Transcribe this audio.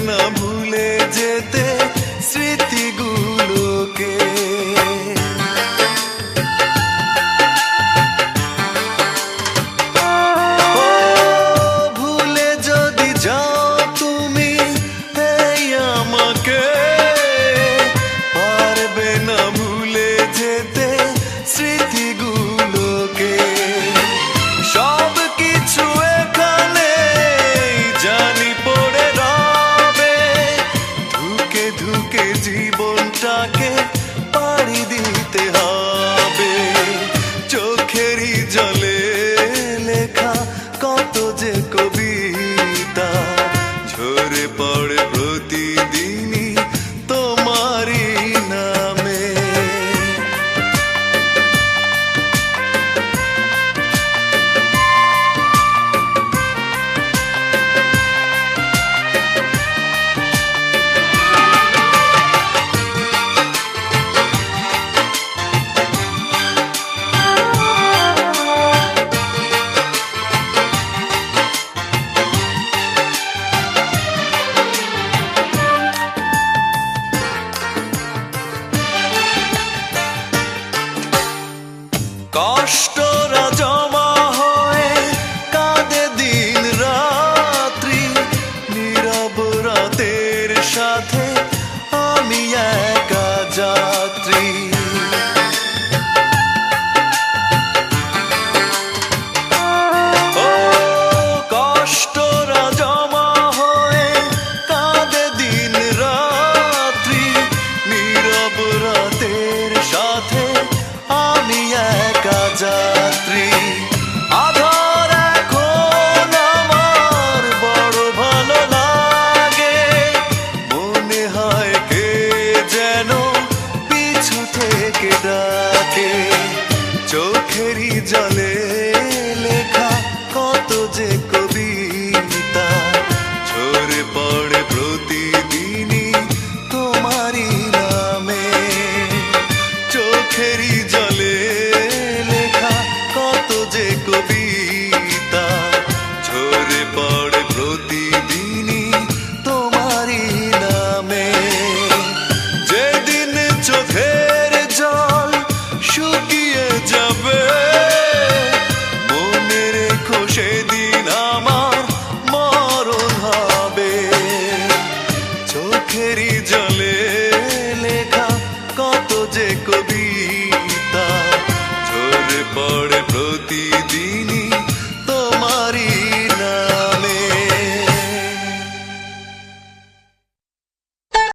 না ভুলে যেতে স্মৃতিগুলোকে। ভুলে যদি যাও তুমি এই আমাকে, পারবে না ভুলে যেতে স্মৃতিগুলোকে। সব কিছু এখানে জানি পড়ে রবে, ধুকে ধুকে জীবনটাকে পাড়ি দিতে হবে। চোখেরই জলে লেখা কত যে কবিতা ঝরে পড়ে প্রতিদিনই তোমারই নামে। কষ্টরা জমা হয়ে কাঁদে দিন রাত্রি, নীরব রাতের সাথে আমি একা যাত্রী। ও কষ্টরা জমা হয়ে কাঁদে দিন রাত্রি, নীরব রাতের সাথে আমি একা যাত্রী। আধার এখন আমার বড় ভালো লাগে, মনে হয় কে যেন পিছু থেকে ডাকে। চোখেরই জলে লেখা কত যে কবিতা ঝরে পড়ে প্রতিদিনই তোমারই নামে। চোখেরই জলে লেখা কত যে কবিতা ঝরে পড়ে প্রতিদিনই তোমারই নামে। যেদিন চোখের জল শুকিয়ে যাবে, মনে রেখো সেদিন আমার মরণ হবে। চোখেরই জলে লেখা কত যে কবিতা ঝরে পড়ে প্রতিদিন